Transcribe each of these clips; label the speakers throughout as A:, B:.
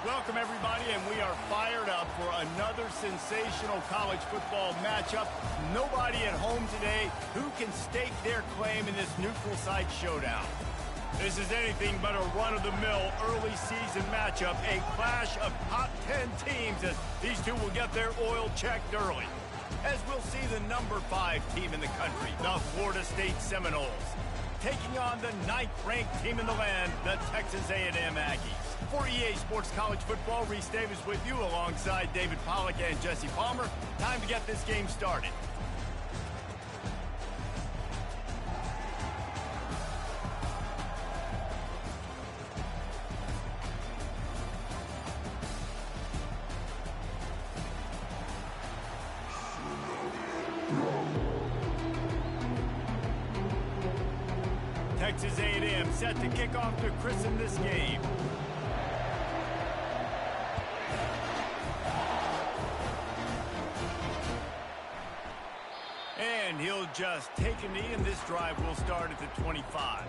A: Welcome, everybody, and we are fired up for another sensational college football matchup. Nobody at home today who can stake their claim in this neutral site showdown. This is anything but a run-of-the-mill early season matchup, a clash of top 10 teams as these two will get their oil checked early. As we'll see the number 5 team in the country, the Florida State Seminoles, taking on the 9th-ranked team in the land, the Texas A&M Aggies. For EA Sports College Football, Reese Davis with you alongside David Pollack and Jesse Palmer. Time to get this game started. Texas A&M set to kick off to christen this game. And he'll just take a knee, and this drive will start at the 25.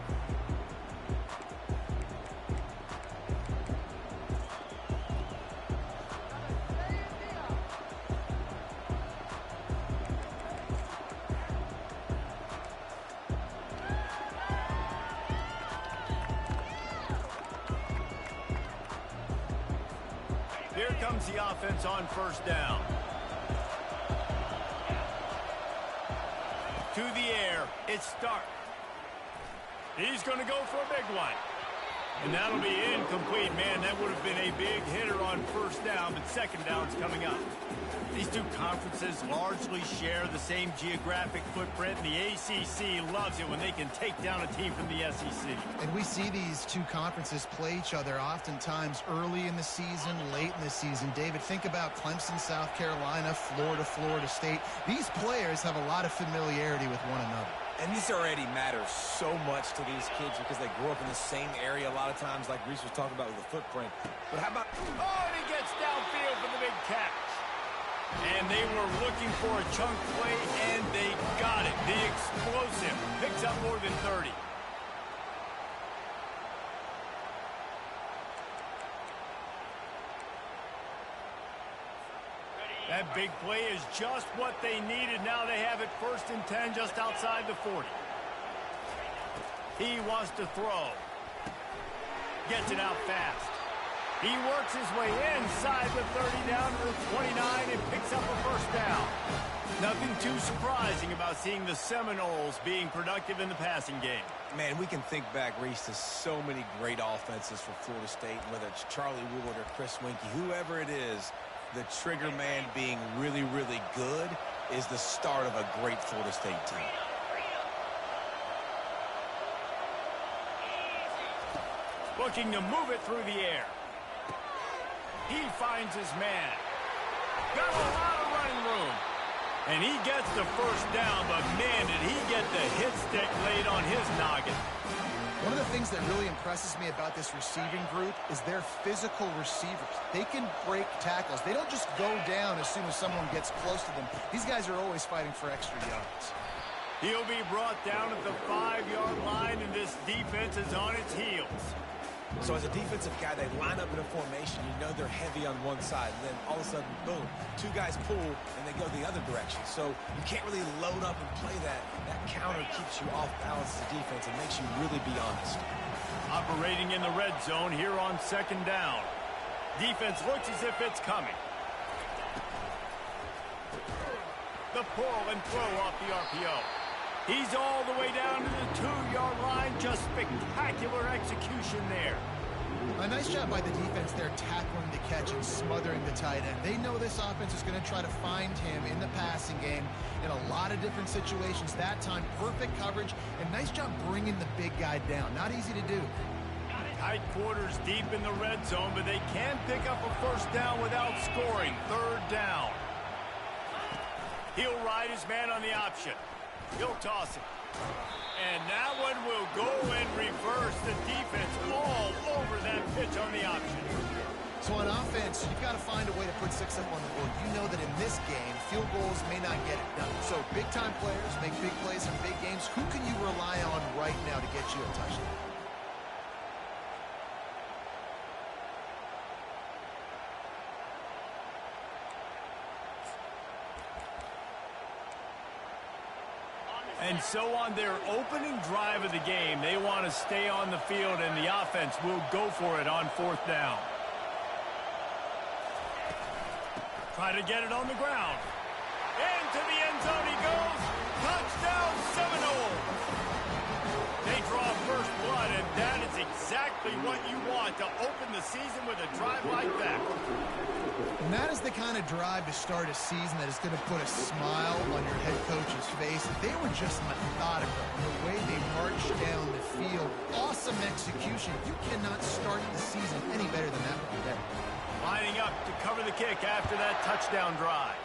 A: Here comes the offense on first down. To the air, it's Stark. He's going to go for a big one. And that'll be incomplete. Man, that would have been a big hitter on first down, but second down's coming up. These two conferences largely share the same geographic footprint, and the ACC loves it when they can take down a team from the SEC.
B: And we see these two conferences play each other oftentimes early in the season, late in the season. David, think about Clemson, South Carolina, Florida, Florida State. These players have a lot of familiarity with one another.
C: And this already matters so much to these kids because they grew up in the same area a lot of times, like Reese was talking about with the footprint. But how about...
A: Oh, and he gets downfield for the big catch. And they were looking for a chunk play, and they got it. The explosive picks up more than 30. That big play is just what they needed. Now they have it 1st and 10 just outside the 40. He wants to throw. Gets it out fast. He works his way inside the 30 down to the 29 and picks up a first down. Nothing too surprising about seeing the Seminoles being productive in the passing game.
C: Man, we can think back, Reese, to so many great offenses for Florida State, whether it's Charlie Wood or Chris Winkie, whoever it is, the trigger man being really, really good is the start of a great Florida State team.
A: Looking to move it through the air. He finds his man. Got a lot of running room. And he gets the first down, but man, did he get the hit stick laid on his noggin.
B: One of the things that really impresses me about this receiving group is their physical receivers. They can break tackles. They don't just go down as soon as someone gets close to them. These guys are always fighting for extra yards.
A: He'll be brought down at the 5-yard line, and this defense is on its heels.
C: So as a defensive guy, they line up in a formation. You know they're heavy on one side. And then all of a sudden, boom, 2 guys pull, and they go the other direction. So you can't really load up and play that. That counter keeps you off balance as a defense and makes you really be honest.
A: Operating in the red zone here on 2nd down. Defense looks as if it's coming. The pull and throw off the RPO. He's all the way down to the 2-yard line. Just spectacular execution there.
B: A nice job by the defense there, tackling the catch and smothering the tight end. They know this offense is going to try to find him in the passing game in a lot of different situations. That time, perfect coverage, and nice job bringing the big guy down. Not easy to do.
A: Tight quarters deep in the red zone, but they can pick up a first down without scoring. 3rd down. He'll ride his man on the option. He'll toss it. And that one will go and reverse. The defense all over that pitch on the option.
B: So on offense, you've got to find a way to put 6 up on the board. You know that in this game, field goals may not get it done. So big-time players make big plays in big games. Who can you rely on right now to get you a touchdown?
A: And so on their opening drive of the game, they want to stay on the field, and the offense will go for it on 4th down. Try to get it on the ground. Into the end zone he goes. Touchdown Seminole. They draw first blood, and that is exactly what you want to open the season with a drive like that.
B: And that is the kind of drive to start a season that is going to put a smile on your head coach's face. They were just methodical in the way they marched down the field. Awesome execution. You cannot start the season any better than that right there.
A: Lining up to cover the kick after that touchdown drive.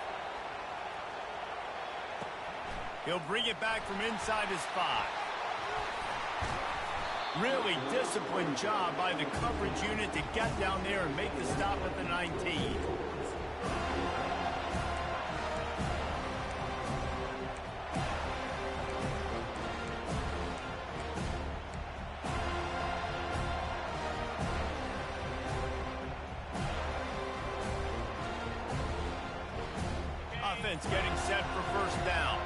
A: He'll bring it back from inside his 5. Really disciplined job by the coverage unit to get down there and make the stop at the 19. Offense getting set for first down.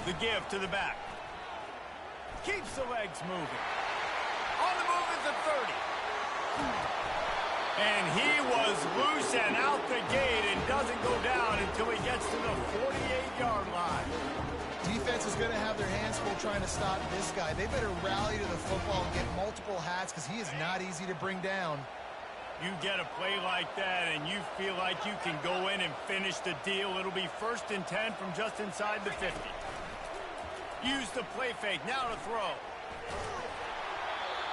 A: The give to the back. Keeps the legs moving. On the move at the 30. And he was loose and out the gate and doesn't go down until he gets to the 48-yard line.
B: Defense is going to have their hands full trying to stop this guy. They better rally to the football and get multiple hats because he is not easy to bring down.
A: You get a play like that and you feel like you can go in and finish the deal. It'll be 1st and 10 from just inside the 50. Use the play fake, now to throw.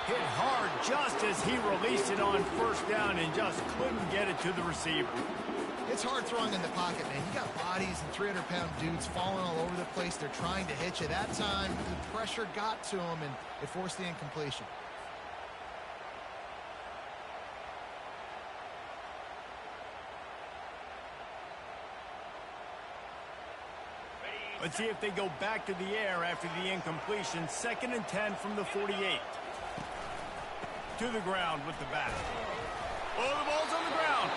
A: Hit hard just as he released it on first down and just couldn't get it to the receiver.
B: It's hard throwing in the pocket, man. You got bodies and 300-pound dudes falling all over the place. They're trying to hit you. That time, the pressure got to him, and it forced the incompletion.
A: Let's see if they go back to the air after the incompletion. 2nd and 10 from the 48. To the ground with the back. Oh, the ball's on the ground.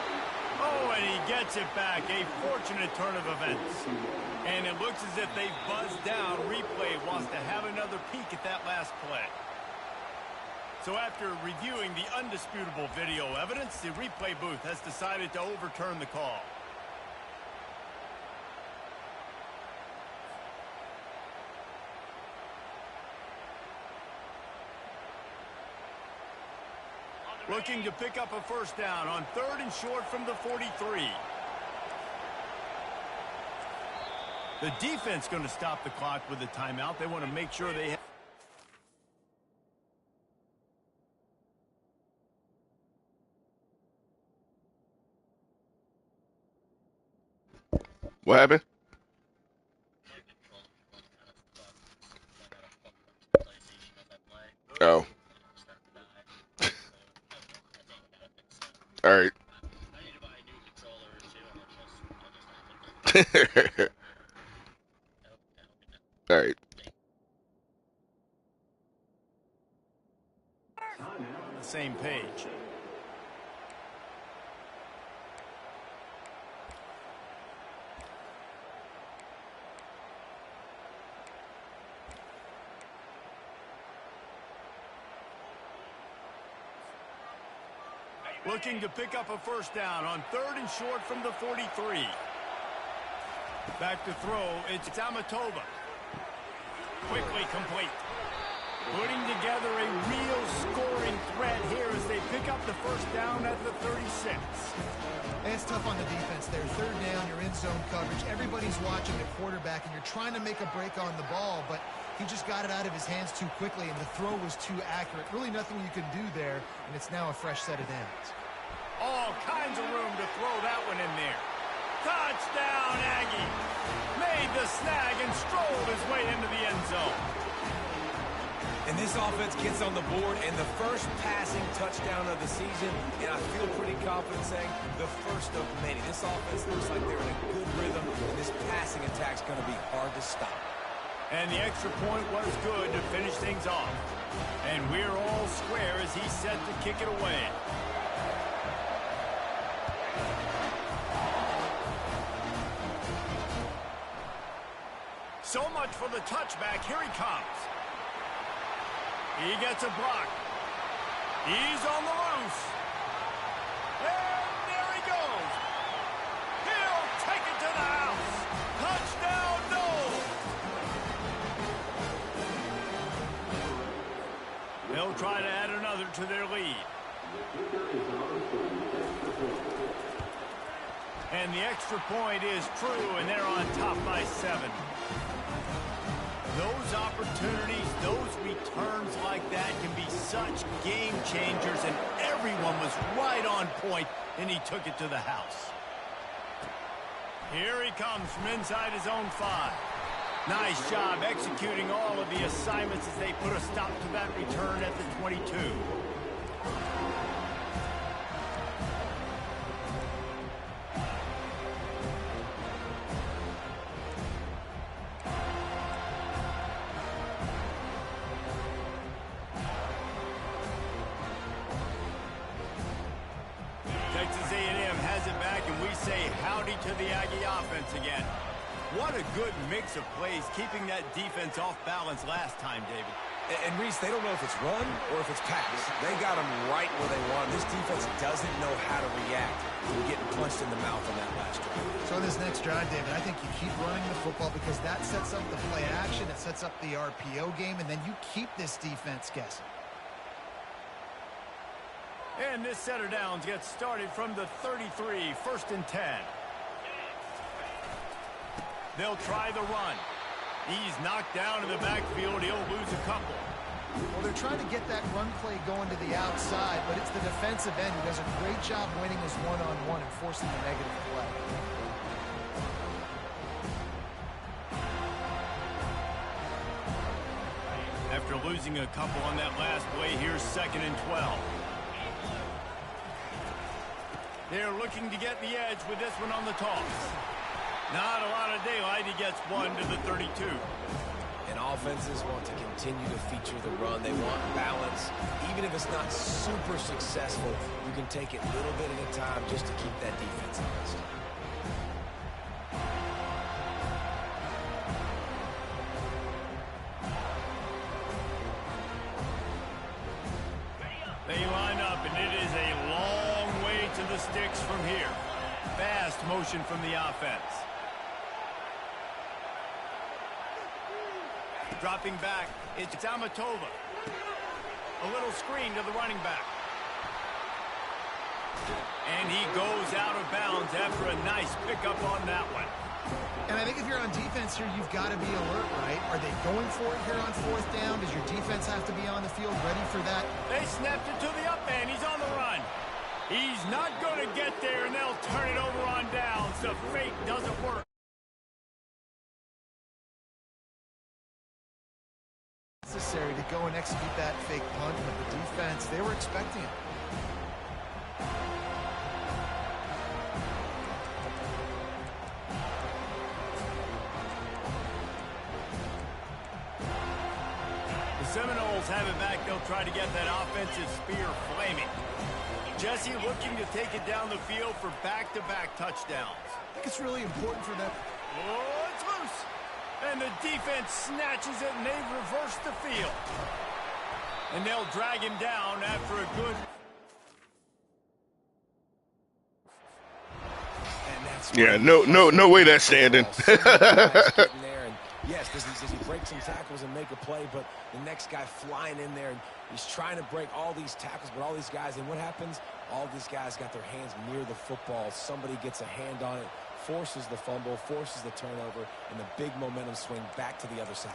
A: Oh, and he gets it back. A fortunate turn of events. And it looks as if they buzzed down. Replay wants to have another peek at that last play. So after reviewing the undisputable video evidence, the replay booth has decided to overturn the call. Looking to pick up a first down on 3rd and short from the 43. The defense going to stop the clock with a timeout. They want to make sure they have.
D: What happened? Oh. All right. All right.
A: On the same page. Looking to pick up a first down on 3rd and short from the 43. Back to throw, it's Amatoba. Quickly complete. Putting together a real scoring threat here as they pick up the first down at the 36.
B: And it's tough on the defense there. 3rd down, you're in zone coverage. Everybody's watching the quarterback, and you're trying to make a break on the ball, but he just got it out of his hands too quickly, and the throw was too accurate. Really nothing you can do there, and it's now a fresh set of downs.
A: All kinds of room to throw that one in there. Touchdown, Aggie. Made the snag and strolled his way into the end zone.
C: And this offense gets on the board, and the first passing touchdown of the season, and I feel pretty confident saying the first of many. This offense looks like they're in a good rhythm, and this passing attack's going to be hard to stop.
A: And the extra point was good to finish things off. And we're all square as he's set to kick it away. So much for the touchback. Here he comes. He gets a block. He's on the loose. And there he goes. He'll take it to the house. Touchdown, no. They'll try to add another to their lead. And the extra point is true, and they're on top by 7. Those opportunities, those returns like that can be such game changers, and everyone was right on point, and he took it to the house. Here he comes from inside his own 5. Nice job executing all of the assignments as they put a stop to that return at the 22. Texas A&M has it back, and we say howdy to the Aggie offense again. What a good mix of plays, keeping that defense off balance last time, David.
C: And Reese, they don't know if it's run or if it's pass. They got them right where they want. This defense doesn't know how to react to getting punched in the mouth on that last drive.
B: So this next drive, David, I think you keep running the football because that sets up the play action, it sets up the RPO game, and then you keep this defense guessing.
A: And this set of downs gets started from the 33, 1st and 10. They'll try the run. He's knocked down in the backfield. He'll lose a couple.
B: Well, they're trying to get that run play going to the outside, but it's the defensive end who does a great job winning his one-on-one and forcing the negative play.
A: After losing a couple on that last play, here's 2nd and 12. They're looking to get the edge with this one on the toss. Not a lot of daylight. He gets one to the 32.
C: And offenses want to continue to feature the run. They want balance. Even if it's not super successful, you can take it a little bit at a time just to keep that defense honest.
A: They line up, and it is a long way to the sticks from here. Fast motion from the offense. Dropping back, it's Amatova. A little screen to the running back. And he goes out of bounds after a nice pickup on that one.
B: And I think if you're on defense here, you've got to be alert, right? Are they going for it here on 4th down? Does your defense have to be on the field ready for that?
A: They snapped it to the up end. He's on the run. He's not going to get there, and they'll turn it over on downs. The fake doesn't work.
B: Necessary to go and execute that fake punt, but the defense, they were expecting it.
A: The Seminoles have it back. They'll try to get that offensive spear flaming. Jesse looking to take it down the field for back-to-back touchdowns.
B: I think it's really important for them.
A: Oh, it's loose. And the defense snatches it, and they reverse the field. And they'll drag him down after a good...
D: Yeah, no way that's standing.
C: Yes, does he break some tackles and make a play, but the next guy flying in there, and he's trying to break all these tackles, but all these guys, and what happens? All these guys got their hands near the football. Somebody gets a hand on it, forces the fumble, forces the turnover, and the big momentum swing back to the other side.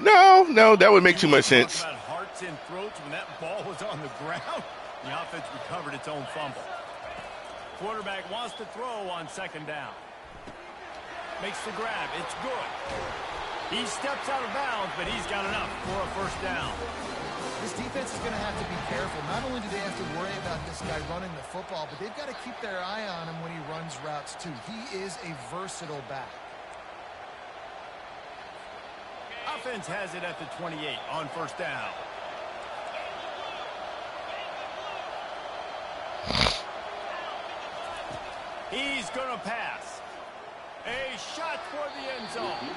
D: No, that would make too much sense.
A: About hearts and throats when that ball was on the ground. The offense recovered its own fumble. Quarterback wants to throw on 2nd down. Makes the grab. It's good. He steps out of bounds, but he's got enough for a 1st down.
B: This defense is going to have to be careful. Not only do they have to worry about this guy running the football, but they've got to keep their eye on him when he runs routes, too. He is a versatile back.
A: Offense has it at the 28 on 1st down. He's going to pass. A shot for the end zone.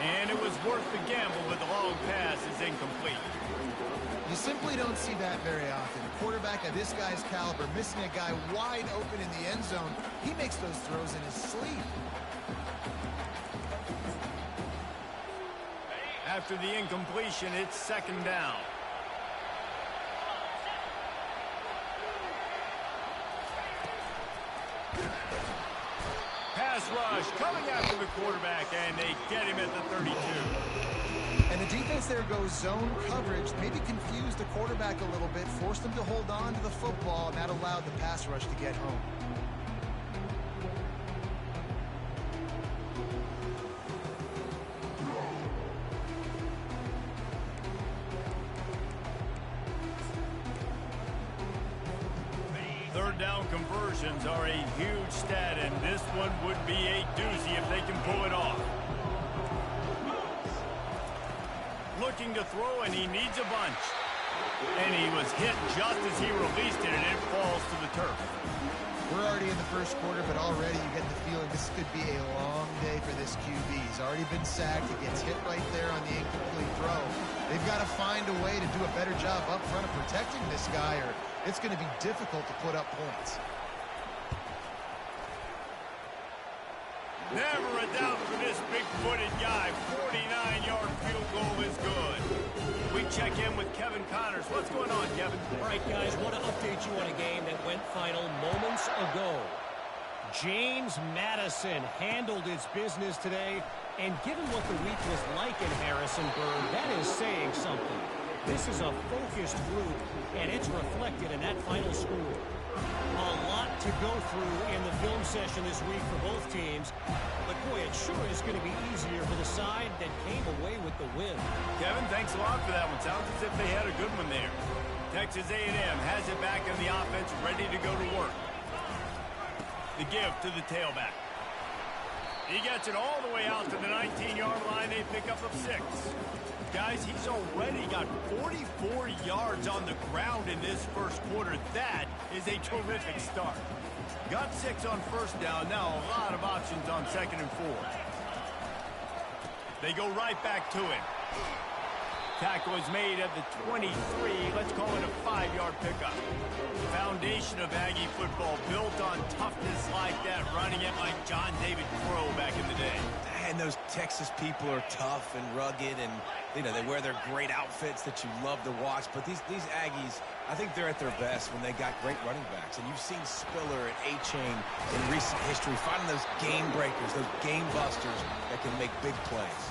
A: And it was worth the gamble, but the long pass is incomplete.
B: You simply don't see that very often. A quarterback of this guy's caliber missing a guy wide open in the end zone. He makes those throws in his sleep.
A: After the incompletion, it's second down. Pass rush coming after the quarterback, and they get him at the 32.
B: And the defense there goes zone coverage, maybe confused the quarterback a little bit, forced him to hold on to the football, and that allowed the pass rush to get home.
A: Third down conversions are a huge stat, and this one would be a doozy if they can pull it off. Looking to throw, and he needs a bunch. And he was hit just as he released it, and it falls to the turf.
B: We're already in the first quarter, but already you get the feeling this could be a long day for this QB. He's already been sacked. He gets hit right there on the incomplete throw. They've got to find a way to do a better job up front of protecting this guy, or it's going to be difficult to put up points.
A: Never a doubt for this big-footed guy. 49-yard field goal is good. We check in with Kevin Connors. What's going on, Kevin?
E: All right, guys, want to update you on a game that went final moments ago. James Madison handled its business today, and given what the week was like in Harrisonburg, that is saying something. This is a focused group, and it's reflected in that final score. A lot to go through in the film session this week for both teams, but boy, it sure is going to be easier for the side that came away with the win.
A: Kevin, thanks a lot for that one. Sounds as if they had a good one there. Texas A&M has it back in the offense, ready to go to work. The give to the tailback. He gets it all the way out to the 19-yard line. They pick up 6. Guys, he's already got 44 yards on the ground in this first quarter. That is a terrific start. Got 6 on first down. Now a lot of options on second and 4. They go right back to him. Tackle is made at the 23. Let's call it a 5-yard pickup. Foundation of Aggie football built on toughness like that, running it like John David Crow back in the day.
C: And those Texas people are tough and rugged, and you know they wear their great outfits that you love to watch. But these Aggies, I think they're at their best when they got great running backs. And you've seen Spiller and A-Chain in recent history finding those game breakers, those game busters that can make big plays.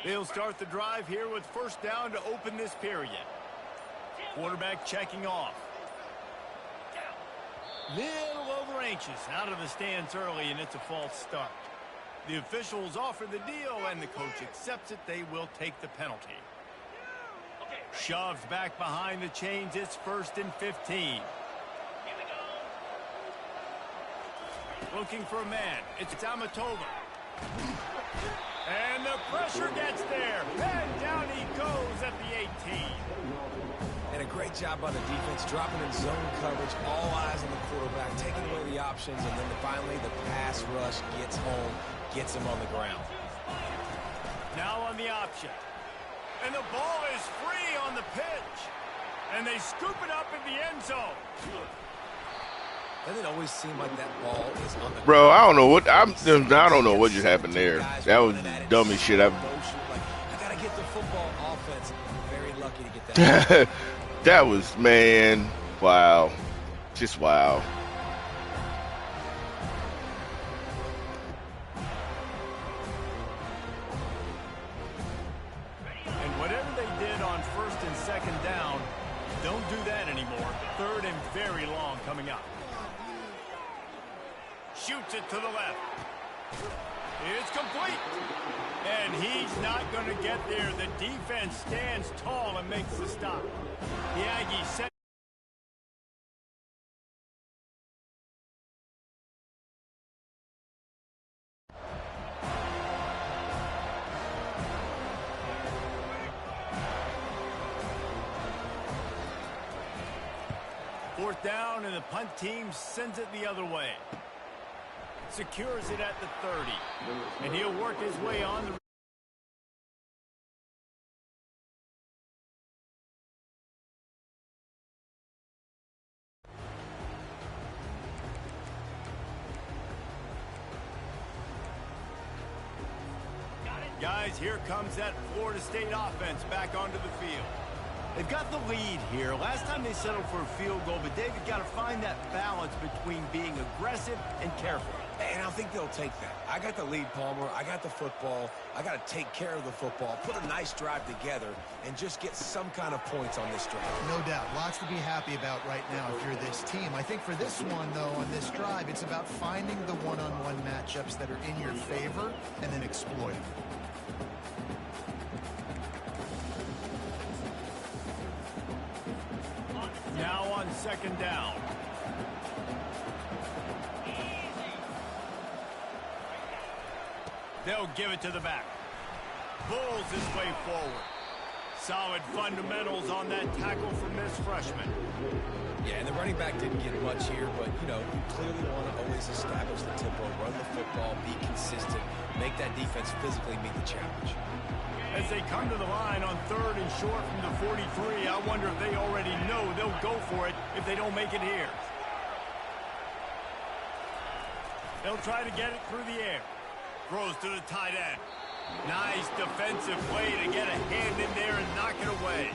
A: They'll start the drive here with first down to open this period. Quarterback checking off. Little over anxious, out of the stance early, and it's a false start. The officials offer the deal, and the coach accepts it. They will take the penalty. Shoved back behind the chains. It's 1st and 15. Looking for a man. It's Amatova. And the pressure gets there. And down he goes at the 18.
C: And a great job by the defense, dropping in zone coverage, all eyes on the quarterback, taking away the options, and then finally the pass rush gets home, gets him on the ground.
A: Now on the option. And the ball is free on the pitch. And they scoop it up in the end zone.
C: Doesn't it always seem like that ball is on the
D: Bro, I don't know what I don't know what just happened there. That was dumb as shit.
C: I gotta get the football offense. Very lucky to get that.
D: That was, man, wow. Just wow.
A: And whatever they did on 1st and 2nd down, don't do that anymore. 3rd and very long coming up. Shoots it to the left. It's complete. And he's not going to get there. The defense stands tall and makes the stop. The Aggies set. Fourth down, and the punt team sends it the other way. Secures it at the 30. And he'll work his way on the... Guys, here comes that Florida State offense back onto the field. They've got the lead here. Last time they settled for a field goal, but David got to find that balance between being aggressive and careful.
C: And I think they'll take that. I got the lead, Palmer. I got the football. I got to take care of the football, put a nice drive together, and just get some kind of points on this drive.
B: No doubt. Lots to be happy about right now if you're this team. I think for this one, though, on this drive, it's about finding the one-on-one matchups that are in your favor and then exploiting them.
A: Now on second down. They'll give it to the back. Pulls his way forward. Solid fundamentals on that tackle from this freshman.
C: Yeah, and the running back didn't get much here, but, you know, you clearly want to always establish the tempo, run the football, be consistent, make that defense physically meet the challenge.
A: As they come to the line on third and short from the 43, I wonder if they already know they'll go for it if they don't make it here. They'll try to get it through the air. Throws to the tight end. Nice defensive play to get a hand in there and knock it away.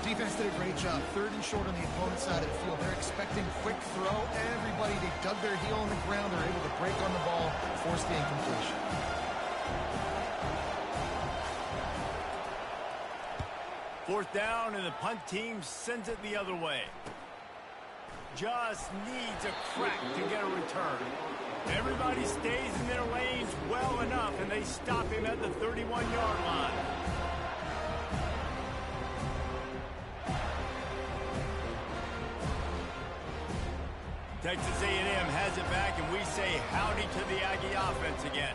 B: Defense did a great job. Third and short on the opponent's side of the field. They're expecting quick throw. Everybody, they dug their heel on the ground. They're able to break on the ball, force the incompletion.
A: Fourth down, and the punt team sends it the other way. Just needs a crack to get a return. Everybody stays in their lanes well enough, and they stop him at the 31-yard line. Texas A&M has it back, and we say howdy to the Aggie offense again.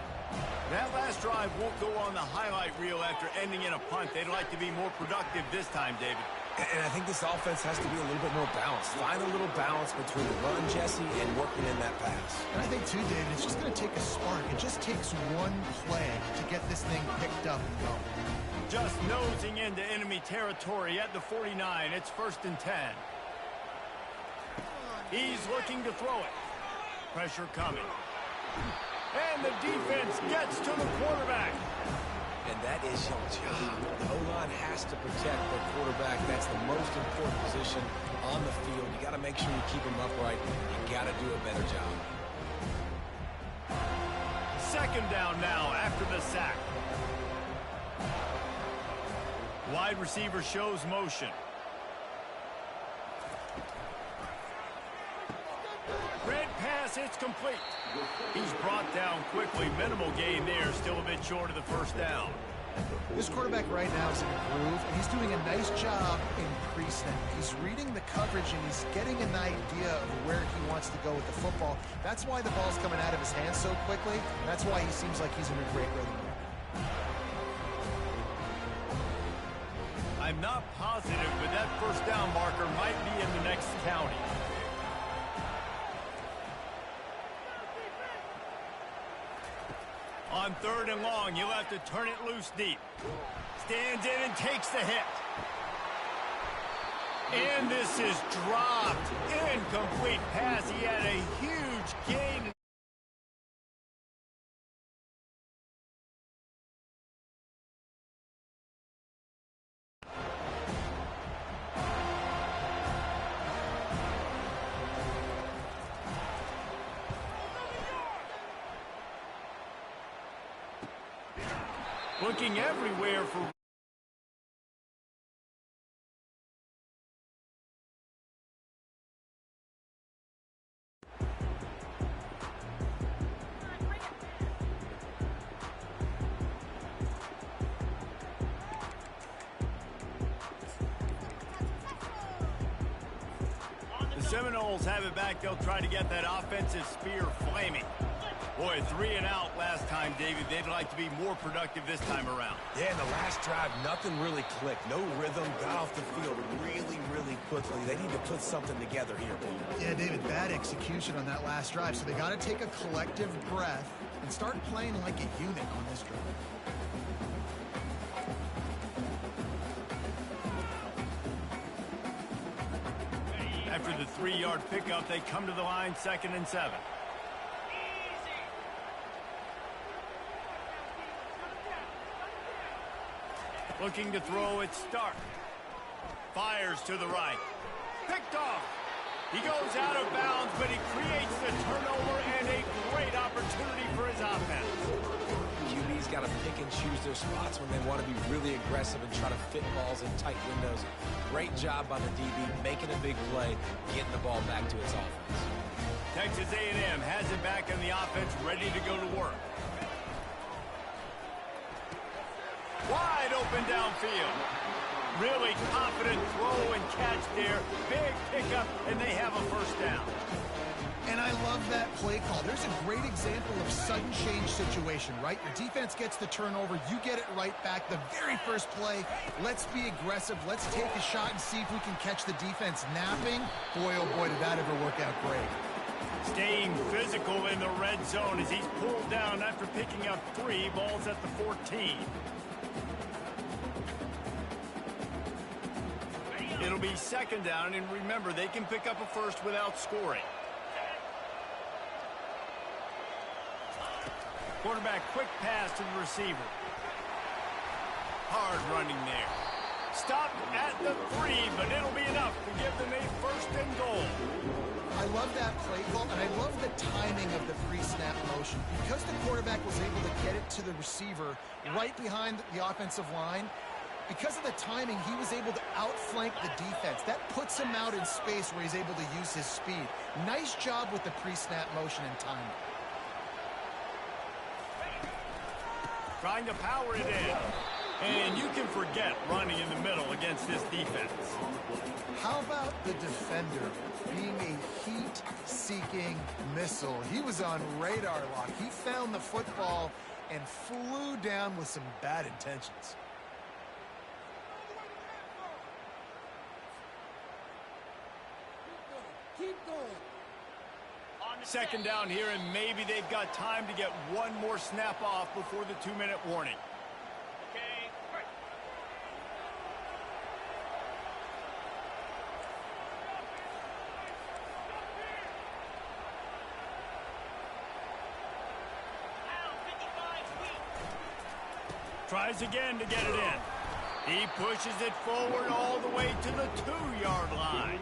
A: That last drive won't go on the highlight reel after ending in a punt. They'd like to be more productive this time, David.
C: And I think this offense has to be a little bit more balanced. Find a little balance between the run, Jesse, and working in that pass.
B: And I think, too, David, it's just going to take a spark. It just takes one play to get this thing picked up and going.
A: Just nosing into enemy territory at the 49. It's first and 10. He's looking to throw it. Pressure coming. And the defense gets to the quarterback.
C: And that is your job. The O-line has to protect the quarterback. That's the most important position on the field. You got to make sure you keep him upright. You got to do a better job.
A: Second down now after the sack. Wide receiver shows motion. Red pass, it's complete. He's brought down quickly. Minimal gain there, still a bit short of the first down.
B: This quarterback right now is in a groove, and he's doing a nice job in pre-snap. He's reading the coverage, and he's getting an idea of where he wants to go with the football. That's why the ball's coming out of his hands so quickly, and that's why he seems like he's in a great rhythm.
A: I'm not positive, but that first down marker might be in the next county. On third and long, you'll have to turn it loose deep. Stands in and takes the hit. And this is dropped. Incomplete pass. He had a huge gain. Looking everywhere for... Seminoles have it back. They'll try to get that offensive spear flaming. Boy, 3 and out last time, David. They'd like to be more productive this time around.
C: Yeah, in the last drive, nothing really clicked. No rhythm, got off the field really, really quickly. They need to put something together here.
B: Yeah, David, bad execution on that last drive, so they got to take a collective breath and start playing like a unit on this drive.
A: After the 3-yard pickup, they come to the line, 2nd and 7. Looking to throw it, Stark. Fires to the right. Picked off. He goes out of bounds, but he creates the turnover and a great opportunity for his offense.
C: QB's got to pick and choose their spots when they want to be really aggressive and try to fit balls in tight windows. Great job by the DB, making a big play, getting the ball back to its offense.
A: Texas A&M has it back in the offense, ready to go to work. Wide open downfield. Really confident throw and catch there. Big pickup, and they have a first down.
B: And I love that play call. There's a great example of sudden change situation, right? Your defense gets the turnover. You get it right back. The very first play, let's be aggressive. Let's take a shot and see if we can catch the defense napping. Boy, oh boy, did that ever work out great.
A: Staying physical in the red zone as he's pulled down after picking up 3 balls at the 14. It'll be 2nd down, and remember, they can pick up a first without scoring. Quarterback, quick pass to the receiver. Hard running there. Stopped at the 3, but it'll be enough to give them a 1st and goal.
B: I love that play call, and I love the timing of the pre-snap motion. Because the quarterback was able to get it to the receiver right behind the offensive line, because of the timing, he was able to outflank the defense. That puts him out in space where he's able to use his speed. Nice job with the pre-snap motion and timing.
A: Trying to power it in. And you can forget running in the middle against this defense.
B: How about the defender being a heat-seeking missile? He was on radar lock. He found the football and flew down with some bad intentions.
F: Keep going.
A: 2nd down here, and maybe they've got time to get one more snap off before the 2-minute warning.
F: Okay.
A: Tries again to get it in. He pushes it forward all the way to the 2-yard line.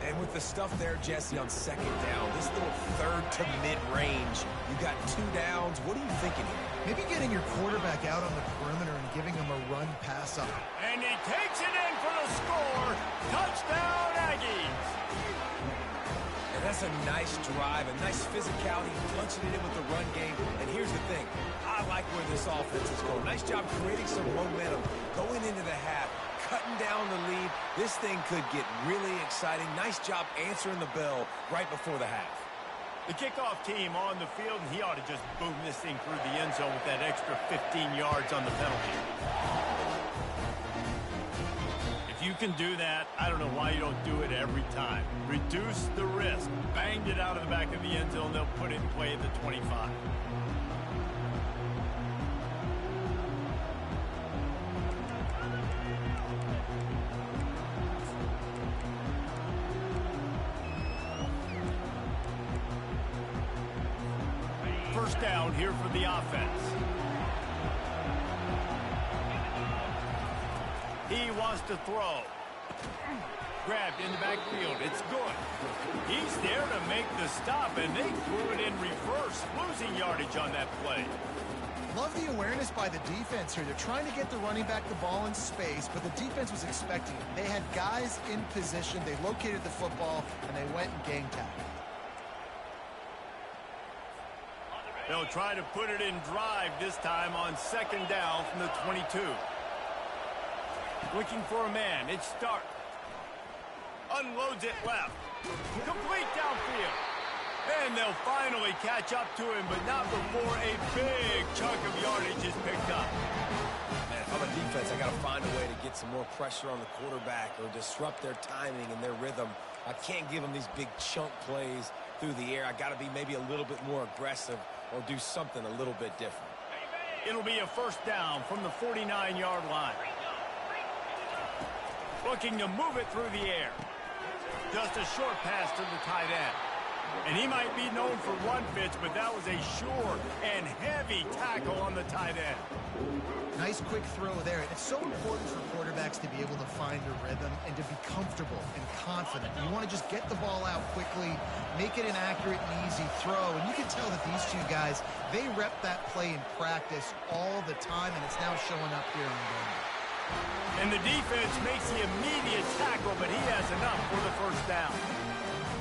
C: And with the stuff there, Jesse, on 2nd down, this little 3rd to mid-range, you got 2 downs. What are you thinking here?
B: Maybe getting your quarterback out on the perimeter and giving him a run pass up.
A: And he takes it in for the score. Touchdown, Aggies.
C: And that's a nice drive, a nice physicality, punching it in with the run game. And here's the thing. I like where this offense is going. Nice job creating some momentum, going into the half, cutting down the lead. This thing could get really exciting. Nice job answering the bell right before the half.
A: The kickoff team on the field, and he ought to just boom this thing through the end zone with that extra 15 yards on the penalty. If you can do that, I don't know why you don't do it every time. Reduce the risk. Banged it out of the back of the end zone. They'll put it in play at the 25. First down here for the offense. He wants to throw. Grabbed in the backfield. It's good. He's there to make the stop, and they threw it in reverse, losing yardage on that play.
B: Love the awareness by the defense here. They're trying to get the running back the ball in space, but the defense was expecting it. They had guys in position. They located the football, and they went and gang tacked.
A: They'll try to put it in drive this time on 2nd down from the 22. Looking for a man. It's Stark. Unloads it left. Complete downfield. And they'll finally catch up to him, but not before a big chunk of yardage is picked up.
C: Man, if I'm a defense, I got to find a way to get some more pressure on the quarterback or disrupt their timing and their rhythm. I can't give them these big chunk plays through the air. I got to be maybe a little bit more aggressive or do something a little bit different.
A: It'll be a first down from the 49-yard line. Looking to move it through the air. Just a short pass to the tight end. And he might be known for run fits, but that was a sure and heavy tackle on the tight end.
B: Nice quick throw there. And it's so important for quarterbacks to be able to find a rhythm and to be comfortable and confident. You want to just get the ball out quickly, make it an accurate and easy throw. And you can tell that these two guys, they rep that play in practice all the time, and it's now showing up here on game.
A: And the defense makes the immediate tackle, but he has enough for the first down.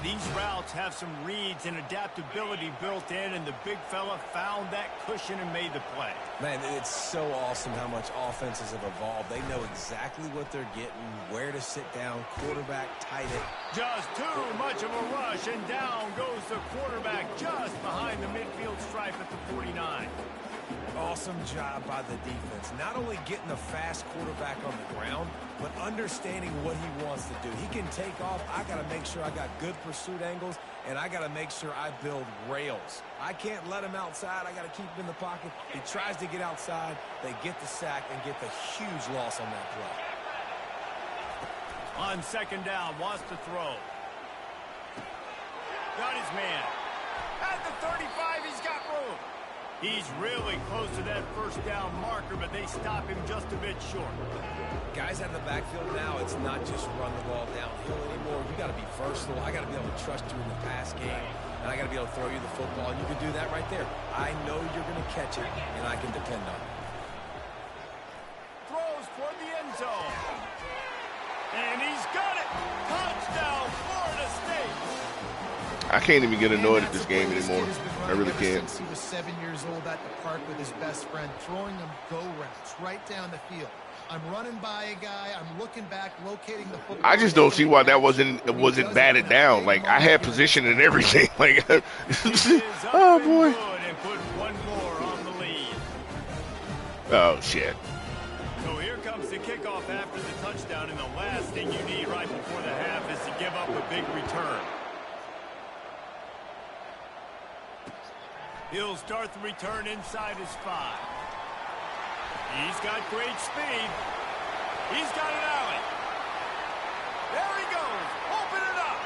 A: These routes have some reads and adaptability built in, and the big fella found that cushion and made the play.
C: Man, it's so awesome how much offenses have evolved. They know exactly what they're getting, where to sit down, quarterback, tight end.
A: Just too much of a rush, and down goes the quarterback just behind the midfield stripe at the 49.
C: Awesome job by the defense. Not only getting the fast quarterback on the ground, but understanding what he wants to do. He can take off. I got to make sure I got good pursuit angles, and I got to make sure I build rails. I can't let him outside. I got to keep him in the pocket. He tries to get outside. They get the sack and get the huge loss on that play.
A: On second down, wants to throw. Got his man. At the 35, he's got room. He's really close to that first down marker, but they stop him just a bit short.
C: Guys out of the backfield now, it's not just run the ball downhill anymore. You got to be versatile. I got to be able to trust you in the pass game, and I got to be able to throw you the football, and you can do that right there. I know you're going to catch it, and I can depend on it.
A: Throws toward the end zone. And he's got it. Touchdown, Florida State.
D: I can't even get annoyed at this game anymore. I really can't.
B: Since he was 7 years old at the park with his best friend, throwing them go routes right down the field. I'm running by a guy. I'm looking back, locating the football.
D: I just don't see why that wasn't batted down. Like, I had position and everything. Like, oh boy.
A: And put one more on the lead.
D: Oh shit.
A: So here comes the kickoff after the touchdown, and the last thing you need right before the half is to give up a big return. He'll start the return inside his 5. He's got great speed. He's got an alley. There he goes. Open it up.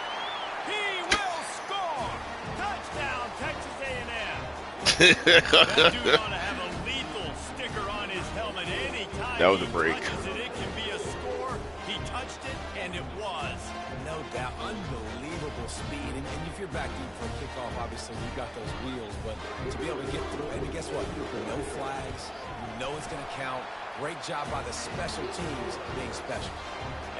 A: He will score. Touchdown, Texas A&M. That dude ought to have a lethal sticker on his helmet anytime.
D: That was a break.
A: It can be a score. He touched it, and it was.
C: No doubt. Unbelievable speed. And if you're back deep for a kickoff, obviously you got those wheels. But to be able to get through, and guess what? No flags. You know it's going to count. Great job by the special teams being special.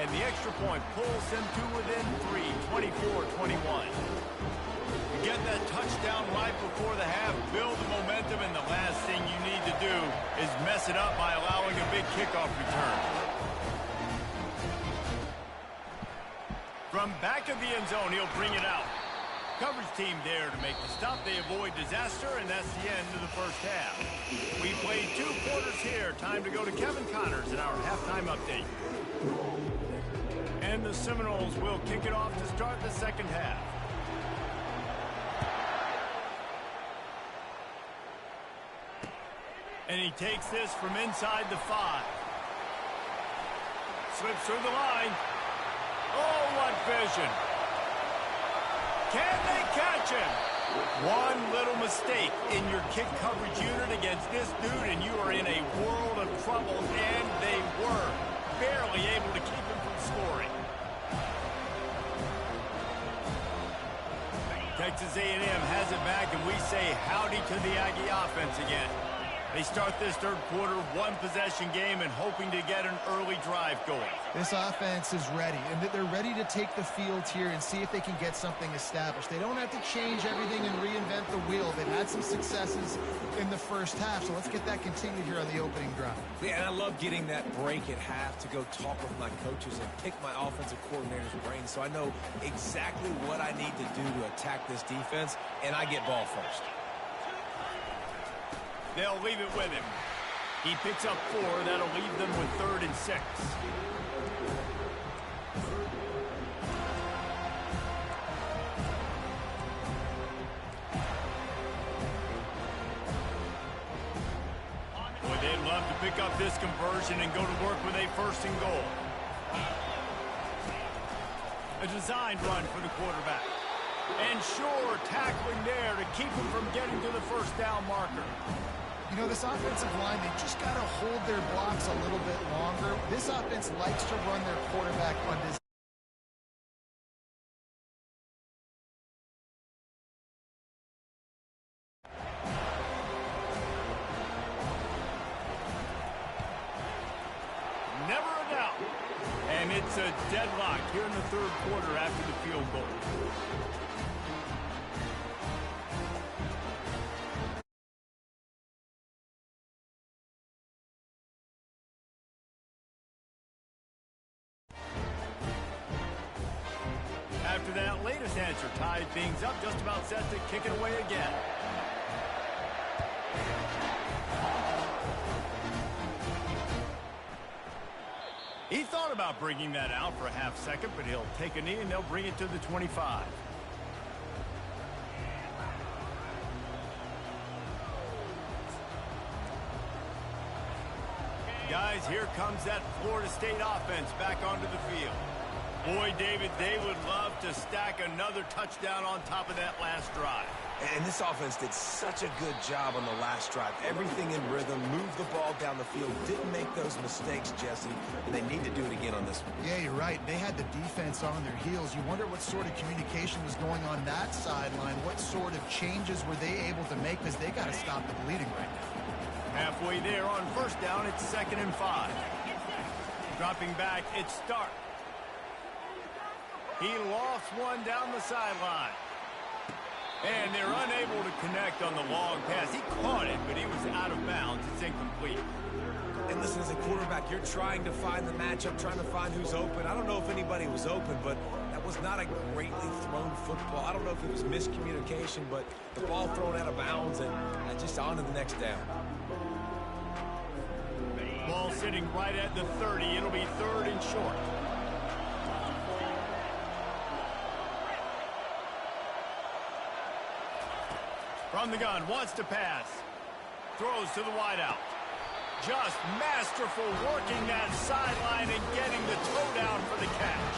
A: And the extra point pulls them to within 3, 24-21. You get that touchdown right before the half, build the momentum, and the last thing you need to do is mess it up by allowing a big kickoff return. From back of the end zone, he'll bring it out. Coverage team there to make the stop. They avoid disaster, and that's the end of the first half. We played 2 quarters here. Time to go to Kevin Connors in our halftime update. And the Seminoles will kick it off to start the second half. And he takes this from inside the 5. Slips through the line. Oh, what vision. Can they catch him? One little mistake in your kick coverage unit against this dude, and you are in a world of trouble, and they were barely able to keep him from scoring. Texas A&M has it back, and we say howdy to the Aggie offense again. They start this third quarter, one-possession game, and hoping to get an early drive going.
B: This offense is ready, and they're ready to take the field here and see if they can get something established. They don't have to change everything and reinvent the wheel. They've had some successes in the first half, so let's get that continued here on the opening drive.
C: Yeah, and I love getting that break at half to go talk with my coaches and pick my offensive coordinator's brain so I know exactly what I need to do to attack this defense, and I get ball first.
A: They'll leave it with him. He picks up 4. That'll leave them with 3rd and 6. Boy, they'd love to pick up this conversion and go to work with a 1st and goal. A designed run for the quarterback. And sure, tackling there to keep him from getting to the 1st down marker.
B: You know, this offensive line, they just got to hold their blocks a little bit longer. This offense likes to run their quarterback on this.
A: Never a doubt. And it's a deadlock here in the third quarter after the field goal. After that latest answer tied things up, just about set to kick it away again. He thought about bringing that out for a half second, but he'll take a knee and they'll bring it to the 25. Guys, here comes that Florida State offense back onto the field. Boy, David, they would love to stack another touchdown on top of that last drive.
C: And this offense did such a good job on the last drive. Everything in rhythm, moved the ball down the field, didn't make those mistakes, Jesse, and they need to do it again on this one.
B: Yeah, you're right. They had the defense on their heels. You wonder what sort of communication was going on that sideline. What sort of changes were they able to make, because they got to stop the bleeding right now.
A: Halfway there on 1st down, it's 2nd and 5. Dropping back, it's Stark. He lost one down the sideline. And they're unable to connect on the long pass. He caught it, but he was out of bounds. It's incomplete.
C: And listen, as a quarterback, you're trying to find the matchup, trying to find who's open. I don't know if anybody was open, but that was not a greatly thrown football. I don't know if it was miscommunication, but the ball thrown out of bounds and just on to the next down.
A: Ball sitting right at the 30. It'll be 3rd and short. From the gun, wants to pass. Throws to the wideout. Just masterful working that sideline and getting the toe down for the catch.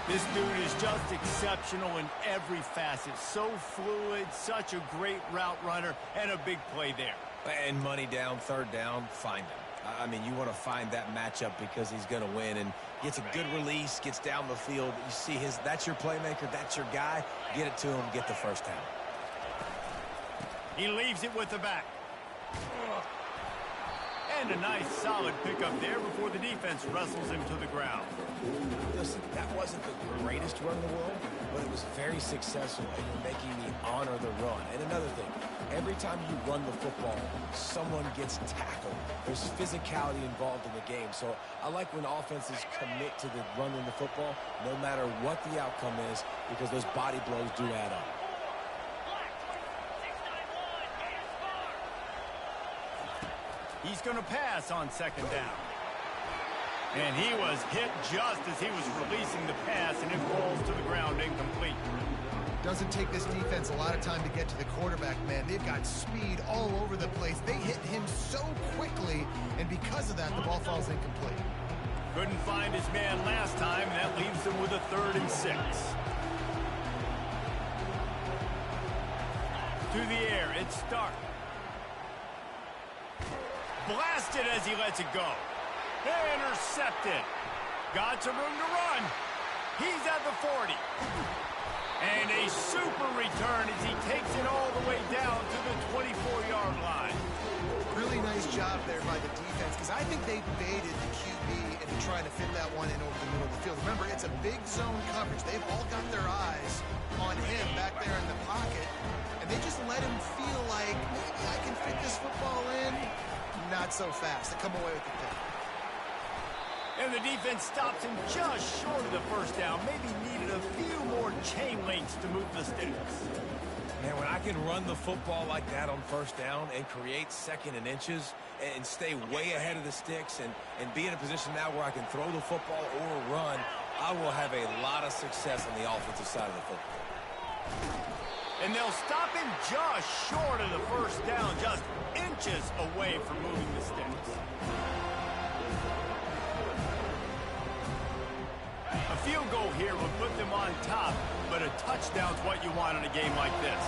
A: This dude is just exceptional in every facet. So fluid, such a great route runner, and a big play there.
C: And money down, 3rd down, find him. I mean, you want to find that matchup because he's going to win and gets a good release, gets down the field. You see that's your playmaker, that's your guy. Get it to him, get the 1st down.
A: He leaves it with the back. And a nice solid pickup there before the defense wrestles him to the ground.
C: Listen, that wasn't the greatest run in the world, but it was very successful, and you're making me honor the run. And another thing, every time you run the football, someone gets tackled. There's physicality involved in the game. So I like when offenses commit to the running the football, no matter what the outcome is, because those body blows do add up.
A: He's going to pass on 2nd down. And he was hit just as he was releasing the pass, and it falls to the ground incomplete.
B: Doesn't take this defense a lot of time to get to the quarterback, man. They've got speed all over the place. They hit him so quickly, and because of that, the ball falls incomplete.
A: Couldn't find his man last time, and that leaves them with a 3rd and 6. To the air, it's Stark. Blasted as he lets it go. Intercepted. Got some room to run. He's at the 40. And a super return as he takes it all the way down to the 24-yard line.
B: Really nice job there by the defense, because I think they baited the QB into trying to fit that one in over the middle of the field. Remember, it's a big zone coverage. They've all got their eyes on him back there in the pocket, and they just let him feel like, maybe I can fit this football in. Not so fast. They come away with the pick.
A: And the defense stops him just short of the first down. Maybe needed a few more chain links to move the sticks.
C: Man, when I can run the football like that on first down and create second and inches and stay way ahead of the sticks and be in a position now where I can throw the football or run, I will have a lot of success on the offensive side of the football.
A: And they'll stop him just short of the first down, just inches away from moving the sticks. A field goal here would put them on top, but a touchdown's what you want in a game like this.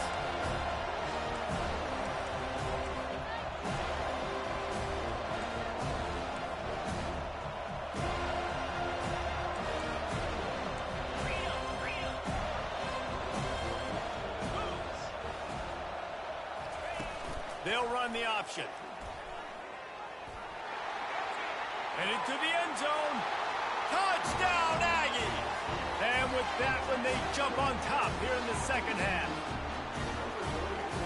A: They'll run the option. And into the end zone. Touchdown, Aggies! And with that one, they jump on top here in the second half.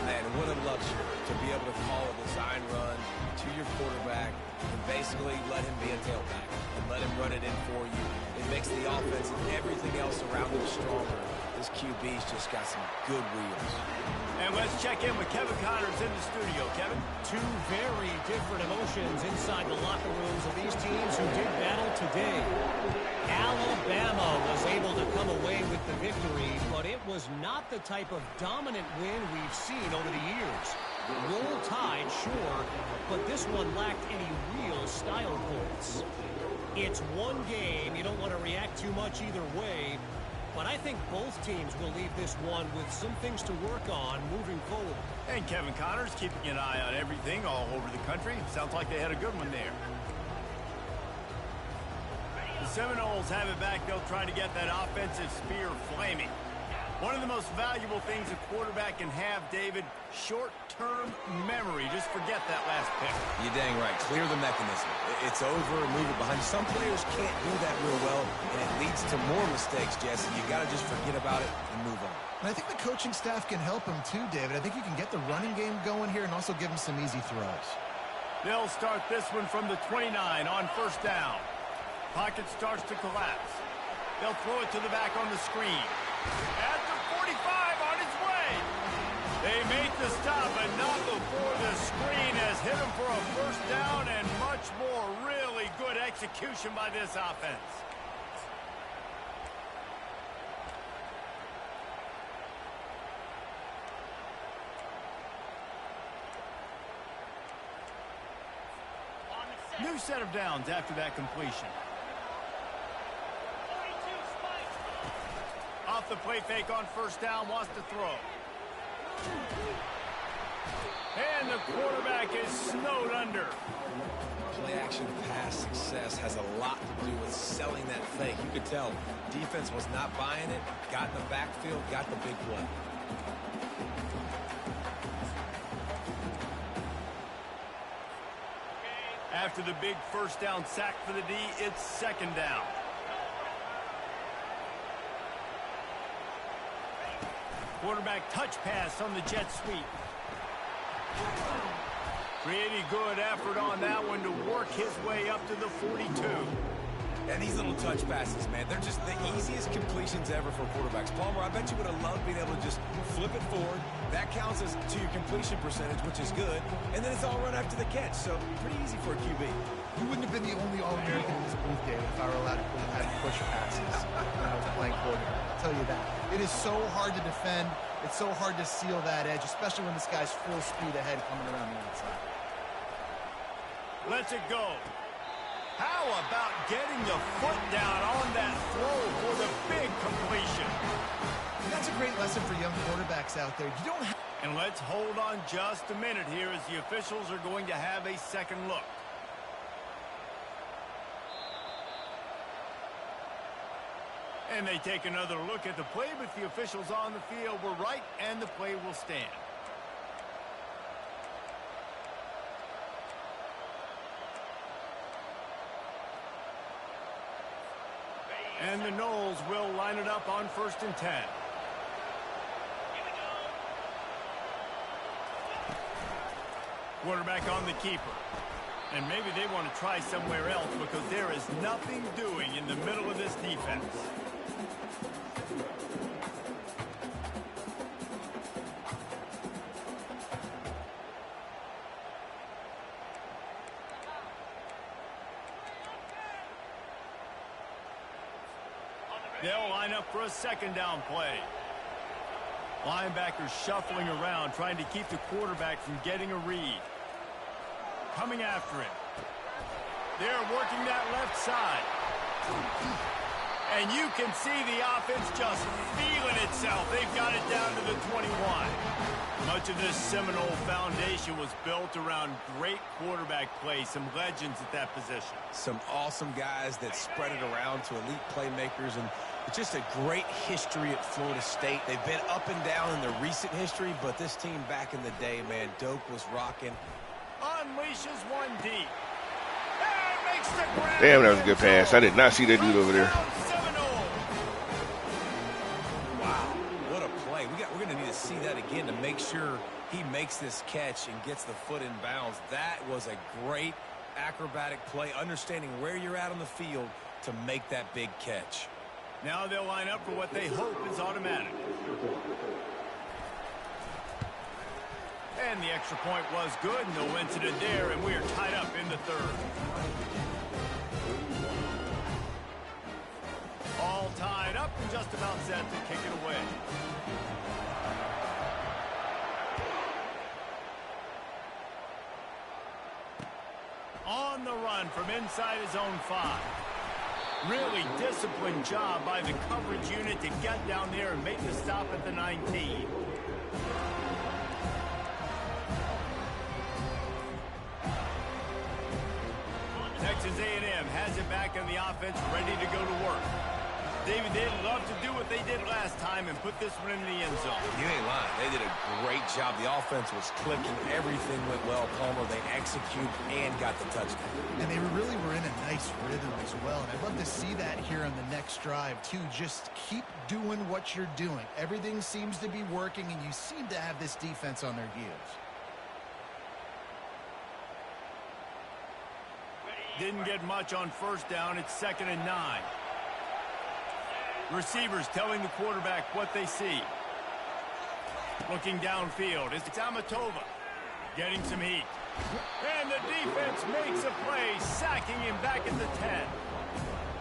C: Man, what a luxury to be able to call a design run to your quarterback and basically let him be a tailback and let him run it in for you. It makes the offense and everything else around him stronger. This QB's just got some good wheels.
A: And let's check in with Kevin Connors in the studio. Kevin?
E: Two very different emotions inside the locker rooms of these teams who did battle today. Alabama was able to come away with the victory, but it was not the type of dominant win we've seen over the years. Roll Tide, sure, but this one lacked any real style points. It's one game. You don't want to react too much either way. But I think both teams will leave this one with some things to work on moving forward.
A: And Kevin Connors keeping an eye on everything all over the country. Sounds like they had a good one there. The Seminoles have it back. They'll try to get that offensive spear flaming. One of the most valuable things a quarterback can have, David, short-term memory. Just forget that last pick.
C: You're dang right. Clear the mechanism. It's over and move it behind you. Some players can't do that real well, and it leads to more mistakes, Jesse. You got to just forget about it and move on.
B: And I think the coaching staff can help him too, David. I think you can get the running game going here and also give him some easy throws.
A: They'll start this one from the 29 on first down. Pocket starts to collapse. They'll throw it to the back on the screen. At the 45 on its way. They make the stop, but not before the screen has hit them for a first down and much more. Really good execution by this offense. New set of downs after that completion. Off the play fake on first down, wants to throw. And the quarterback is snowed under.
C: Play action pass success has a lot to do with selling that fake. You could tell defense was not buying it, got in the backfield, got the big play.
A: After the big first down sack for the D, it's second down. Quarterback touch pass on the jet sweep. Pretty good effort on that one to work his way up to the 42.
C: And these little touch passes, man, they're just the easiest completions ever for quarterbacks. Palmer, I bet you would have loved being able to just flip it forward. That counts as to your completion percentage, which is good. And then it's all run after the catch, so pretty easy for a QB.
B: You wouldn't have been the only All-American in this booth, David, if I were allowed to have push passes when I was playing quarterback. I'll tell you that. It is so hard to defend. It's so hard to seal that edge, especially when this guy's full speed ahead coming around the outside.
A: Lets it go. How about getting the foot down on that throw for the big completion?
B: And that's a great lesson for young quarterbacks out there. You don't have...
A: And let's hold on just a minute here as the officials are going to have a second look. And they take another look at the play, but the officials on the field were right, and the play will stand. And the Knowles will line it up on 1st and 10. Quarterback on the keeper. And maybe they want to try somewhere else because there is nothing doing in the middle of this defense. They'll line up for a 2nd down play. Linebackers shuffling around, trying to keep the quarterback from getting a read. Coming after him. They're working that left side. And you can see the offense just feeling itself. They've got it down to the 21. Much of this Seminole foundation was built around great quarterback play, some legends at that position.
C: Some awesome guys that spread it around to elite playmakers, and it's just a great history at Florida State. They've been up and down in their recent history, but this team back in the day, man, Doak was rocking.
A: Unleashes one deep. Makes the grab.
D: Damn, that was a good pass. I did not see that dude over there.
C: Wow, what a play. We're going to need to see that again to make sure he makes this catch and gets the foot in bounds. That was a great acrobatic play, understanding where you're at on the field to make that big catch.
A: Now they'll line up for what they hope is automatic. And the extra point was good. No incident there, and we are tied up in the 3rd. All tied up and just about set to kick it away. On the run from inside his own 5. Really disciplined job by the coverage unit to get down there and make the stop at the 19. Texas A&M has it back on the offense, ready to go to work. David, they'd love to do what they did last time and put this one in the end zone.
C: You ain't lying. They did a great job. The offense was clicking. Everything went well, Palmer. They executed and got the touchdown.
B: And they really were in a nice rhythm as well. And I'd love to see that here on the next drive, too. Just keep doing what you're doing. Everything seems to be working, and you seem to have this defense on their heels.
A: Didn't get much on 1st down. It's 2nd and 9. Receivers telling the quarterback what they see. Looking downfield. It's Amatova getting some heat. And the defense makes a play, sacking him back at the 10.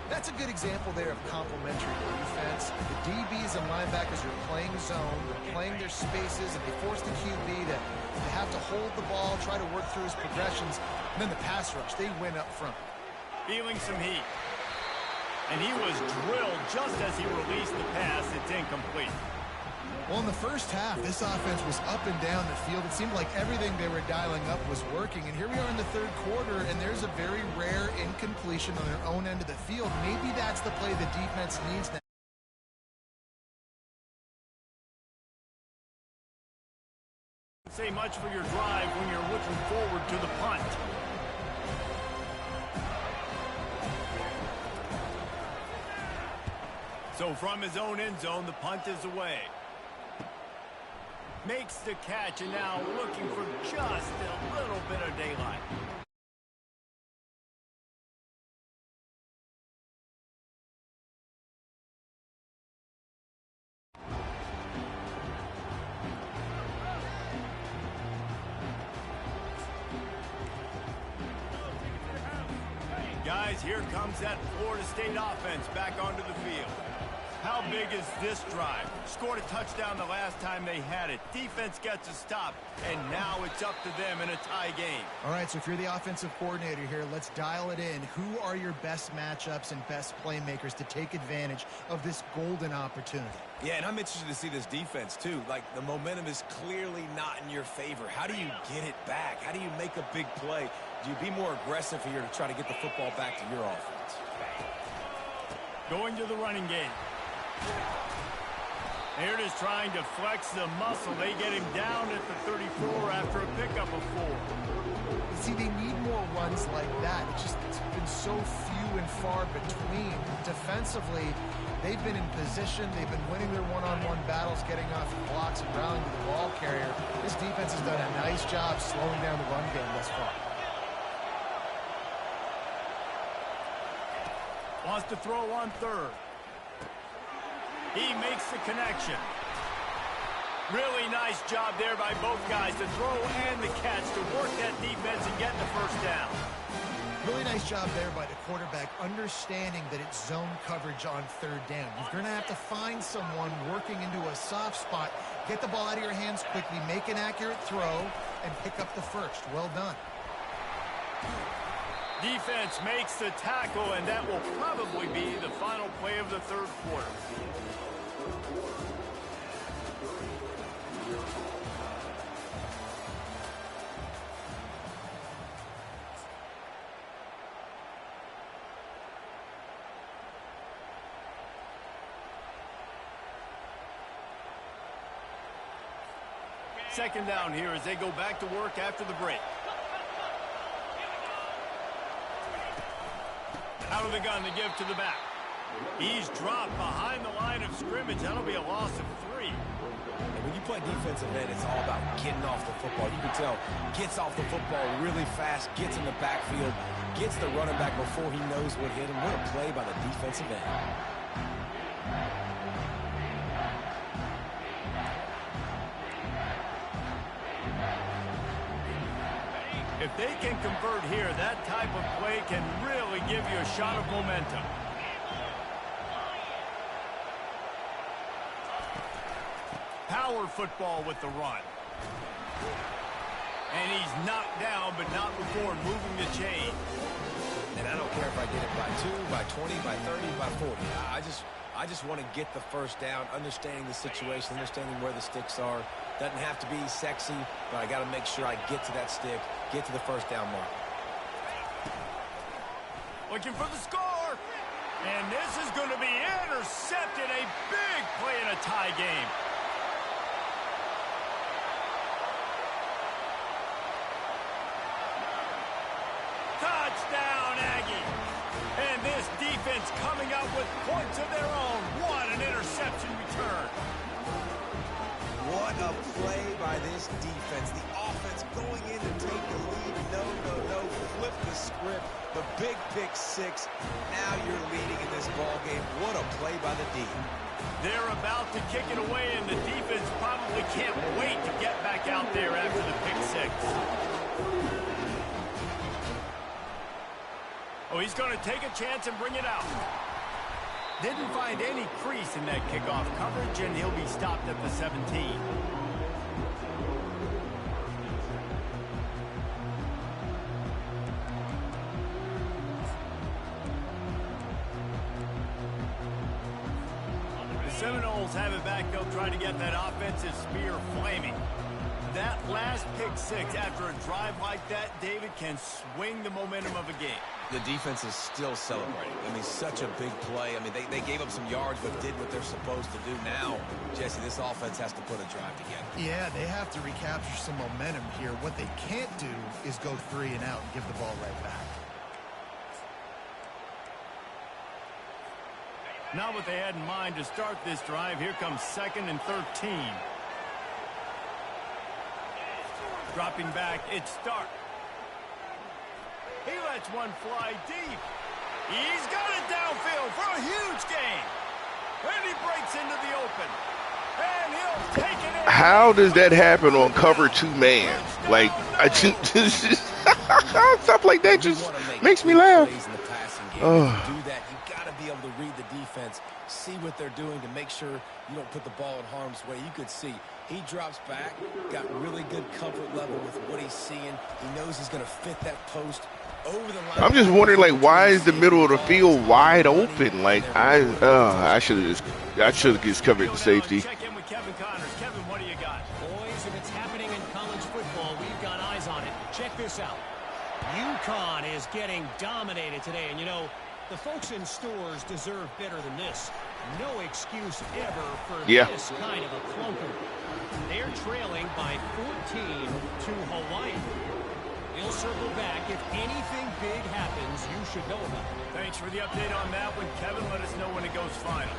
B: That's a good example there of complementary defense. The DBs and linebackers are playing zone, they're playing their spaces, and they force the QB to have to hold the ball, try to work through his progressions, and then the pass rush, they win up front.
A: Feeling some heat. And he was drilled just as he released the pass. It's incomplete.
B: Well, in the first half, this offense was up and down the field. It seemed like everything they were dialing up was working. And here we are in the 3rd quarter, and there's a very rare incompletion on their own end of the field. Maybe that's the play the defense needs now.
A: Say much for your drive when you're looking forward to the punt. So from his own end zone, the punt is away. Makes the catch, and now looking for just a little bit of daylight. Guys, here comes that Florida State offense back onto the field. How big is this drive? Scored a touchdown the last time they had it. Defense gets a stop, and now it's up to them in a tie game.
B: All right, so if you're the offensive coordinator here, let's dial it in. Who are your best matchups and best playmakers to take advantage of this golden opportunity?
C: Yeah, and I'm interested to see this defense, too. Like, the momentum is clearly not in your favor. How do you get it back? How do you make a big play? Do you be more aggressive here to try to get the football back to your offense?
A: Going to the running game. They're just trying to flex the muscle. They get him down at the 34 after a pickup of 4.
B: See, they need more runs like that. It's been so few and far between. Defensively, they've been in position. They've been winning their one-on-one battles, getting off blocks and rallying to the ball carrier. This defense has done a nice job slowing down the run game thus far.
A: Wants to throw on third. He makes the connection. Really nice job there by both guys to throw and the catch to work that defense and get the first down.
B: Really nice job there by the quarterback, understanding that it's zone coverage on third down. You're going to have to find someone working into a soft spot, get the ball out of your hands quickly, make an accurate throw, and pick up the first. Well done.
A: Defense makes the tackle, and that will probably be the final play of the third quarter. Second down here as they go back to work after the break. Out of the gun to give to the back. He's dropped behind the line of scrimmage. That'll be a loss of 3.
C: And when you play defensive end, it's all about getting off the football. You can tell, gets off the football really fast, gets in the backfield, gets the running back before he knows what hit him. What a play by the defensive end.
A: If they can convert here, that type of play can really give you a shot of momentum. Power football with the run. And he's knocked down, but not before moving the chain.
C: And I don't care if I get it by 2, by 20, by 30, by 40. I just want to get the first down, understanding the situation, understanding where the sticks are. Doesn't have to be sexy, but I got to make sure I get to that stick, get to the first down mark.
A: Looking for the score. And this is going to be intercepted. A big play in a tie game. Touchdown, Aggie. And this defense coming out with points of their own. What an interception return.
C: What a play by this defense. The offense going in to take the lead. No. Flip the script. The big pick 6. Now you're leading in this ball game. What a play by the D.
A: They're about to kick it away, and the defense probably can't wait to get back out there after the pick 6. Oh, he's going to take a chance and bring it out. Didn't find any crease in that kickoff coverage, and he'll be stopped at the 17. The Seminoles have it back. They'll try to get that offensive spear flaming. That last pick 6 after a drive like that, David, can swing the momentum of a game.
C: The defense is still celebrating. I mean, such a big play. I mean, they gave up some yards but did what they're supposed to do. Now, Jesse, this offense has to put a drive together.
B: Yeah, they have to recapture some momentum here. What they can't do is go 3 and out and give the ball right back.
A: Not what they had in mind to start this drive. Here comes 2nd and 13. Dropping back, it's Stark. He lets one fly deep. He's got it downfield for a huge gain. And he breaks into the open. And he'll take it in.
D: How does that happen on cover 2 man? Like, I just stuff like that just makes me laugh.
C: To do that, you got to be able to read the defense, see what they're doing to make sure you don't put the ball in harm's way. You could see he drops back, got really good comfort level with what he's seeing. He knows he's going to fit that post over the line.
D: I'm just wondering, like, why is the middle of the field wide open? Like, I should have just covered the safety.
A: Check in with Kevin Connors. Kevin, what do you got?
E: Boys, if it's happening in college football, we've got eyes on it. Check this out. UConn is getting dominated today, and you know, the folks in stores deserve better than this. No excuse ever for this kind of a clunker. They're trailing by 14 to Hawaii. He'll circle back. If anything big happens, you should know about it.
A: Thanks for the update on that one, Kevin. Let us know when it goes final.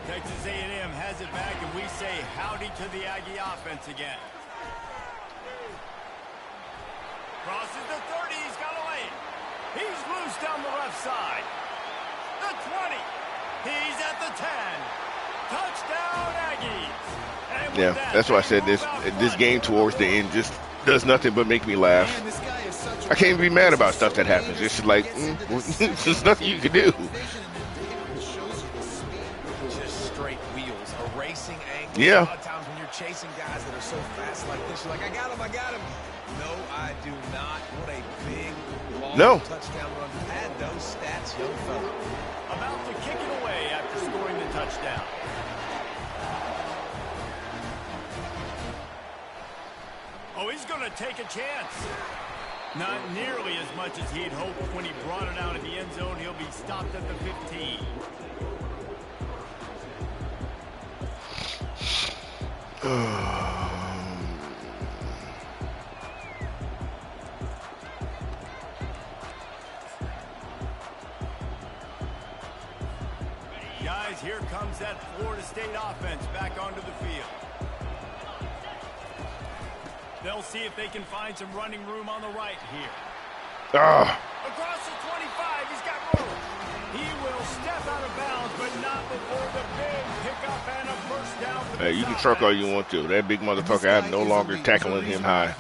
A: Texas A&M has it back, and we say howdy to the Aggie offense again. Crosses the 30. He's got a lane. He's loose down the left side. The 20. He's at the 10. Touchdown, Aggies. And
D: Yeah, that's why I said this game towards the end just does nothing but make me laugh.
B: Man, this guy is such a
D: I can't be mad about stuff that happens. It's just like, there's nothing you can do.
C: Just straight wheels, a racing angle.
D: Yeah.
C: A lot of times when you're chasing guys that are so fast like this, you're like, I got him. No, I do not. What a big, long touchdown run. Had those stats, young fella.
A: About to kick it away after scoring the touchdown. Oh, he's going to take a chance. Not nearly as much as he'd hoped when he brought it out of the end zone. He'll be stopped at the 15. Guys, here comes that Florida State offense back onto the field. They'll see if they can find some running room on the right here. Across the 25, he's got room. He will step out of bounds, but not before the big pickup and a first down.
D: Hey, you can truck all you want to. That big motherfucker, I'm no longer tackling him high.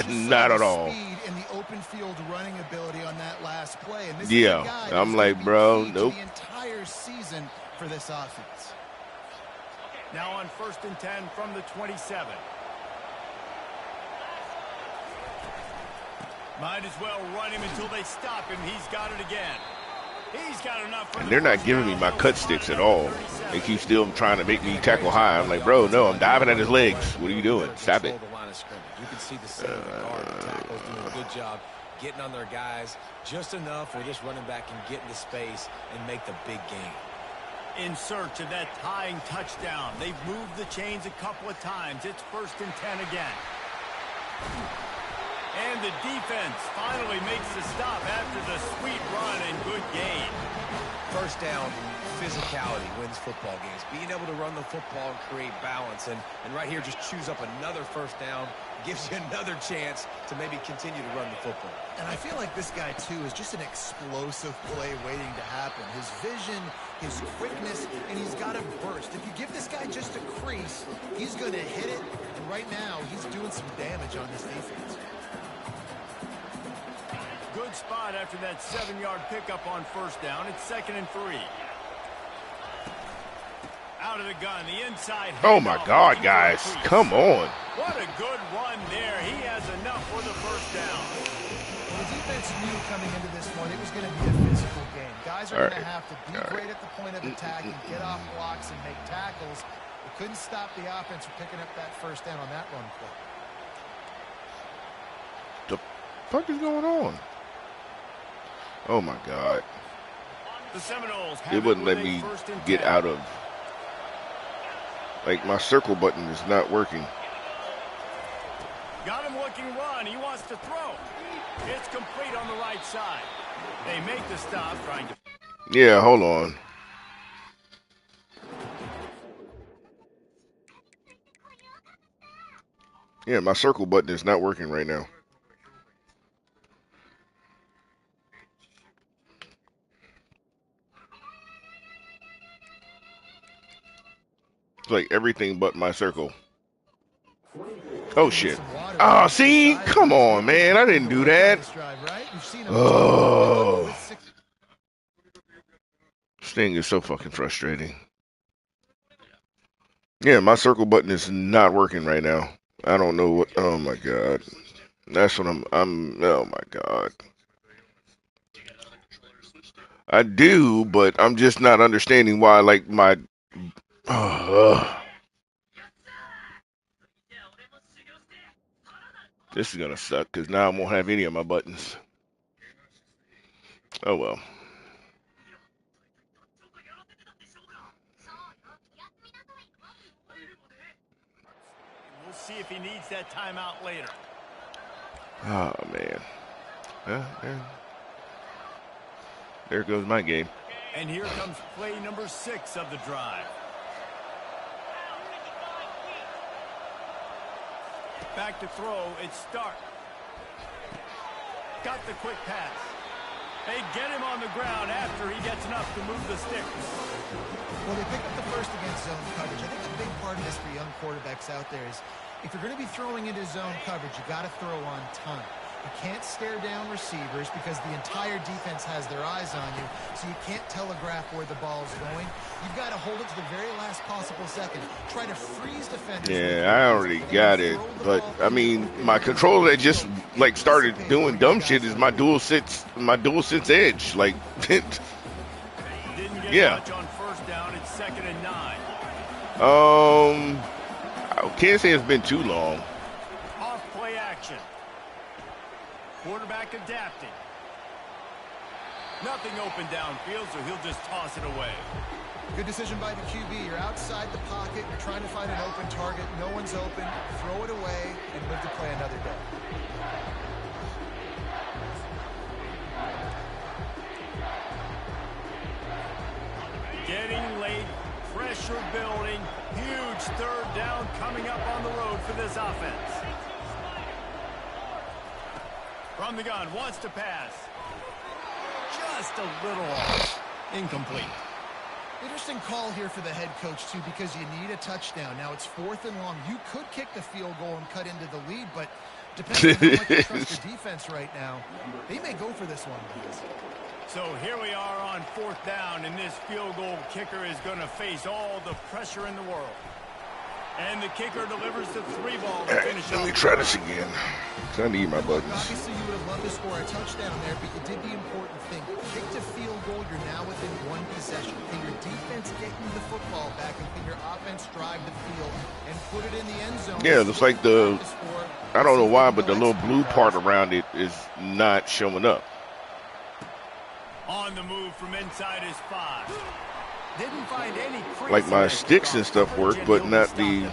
D: Not at all.
B: And the open field running ability on that last play. And this
D: Yeah,
B: is a guy
D: I'm
B: who's
D: like,
B: gonna be
D: bro,
B: key to
D: nope.
B: the entire season for this offense.
A: Now on 1st and 10 from the 27. Might as well run him until they stop him. He's got it again. He's got enough for
D: And they're not giving me my cut sticks at all. They keep still trying to make me tackle high. I'm like, bro, no, I'm diving at his legs. What are you doing? Stop it.
C: The line of scrimmage. You can see the center of the guard, the tackles doing a good job getting on their guys just enough where this running back can get into space and make the big game.
A: In search of that tying touchdown. They've moved the chains a couple of times. It's 1st and 10 again. And the defense finally makes the stop after the sweet run and good gain.
C: First down, physicality wins football games. Being able to run the football and create balance. And right here, just choose up another first down. Gives you another chance to maybe continue to run the football.
B: And I feel like this guy, too, is just an explosive play waiting to happen. His vision, his quickness, and he's got a burst. If you give this guy just a crease, he's going to hit it. And right now, he's doing some damage on this defense.
A: Good spot after that 7-yard pickup on first down. It's 2nd and 3. Out of the gun, the inside.
D: Oh, my God, guys. Come on.
A: What a good run there. He has enough for the first down.
B: The defense knew coming into this one it was going to be a physical game. Guys are going to have to be great at the point of attack and get off blocks and make tackles. They couldn't stop the offense from picking up that first down on that run play.
D: The fuck is going on? Oh, my God.
A: The Seminoles have
D: It wouldn't
A: with
D: let
A: a
D: me
A: 1st and
D: get
A: 10.
D: out of. Like, my circle button is not working.
A: Got him looking run. He wants to throw. It's complete on the right side. They make the stop trying to.
D: Yeah, hold on. Yeah, my circle button is not working right now. It's like everything but my circle. Oh, shit. Oh, see? Come on, man. I didn't do that. Oh. This thing is so fucking frustrating. Yeah, my circle button is not working right now. I don't know what. Oh, my God. That's what I'm. Oh, my God. I do, but I'm just not understanding why, like, my. This is going to suck because now I won't have any of my buttons. Oh, well.
A: We'll see if he needs that timeout later.
D: Oh, man. There goes my game.
A: And here comes play number 6 of the drive. Back to throw. It's Stark. Got the quick pass. They get him on the ground after he gets enough to move the sticks.
B: Well, they pick up the first against zone coverage. I think a big part of this for young quarterbacks out there is if you're going to be throwing into zone coverage, you got to throw on time. You can't stare down receivers because the entire defense has their eyes on you, so you can't telegraph where the ball's going. You've got to hold it to the very last possible second. Try to freeze defenders.
D: Yeah, I already got it. But, I mean, my controller that just, like, started doing dumb shit is my dual sense edge. Like,
A: Didn't get
D: yeah.
A: much on first down. It's 2nd and 9.
D: I can't say it's been too long.
A: Off play action. Quarterback adapting. Nothing open downfield, so he'll just toss it away.
B: Good decision by the QB. You're outside the pocket. You're trying to find an open target. No one's open. Throw it away and live to play another day.
A: Getting late. Pressure building. Huge 3rd down coming up on the road for this offense. From the gun, wants to pass. Just a little off. Incomplete.
B: Interesting call here for the head coach, too, because you need a touchdown. Now it's 4th and long. You could kick the field goal and cut into the lead, but depending on how much you trust your defense right now, they may go for this one.
A: So here we are on 4th down, and this field goal kicker is going to face all the pressure in the world. And the kicker delivers the 3 ball to finish off.
D: Let me try this again. I need my buttons.
B: Obviously, you would have loved to score a touchdown there, but you did the important thing. Kicked a field goal, you're now within 1 possession. Can your defense get you the football back, and can your offense drive the field and put it in the end zone?
D: Yeah, it looks like I don't know why, but the little blue part around it is not showing up.
A: On the move from inside his 5. Didn't find any
D: like my sticks and stuff work, but not the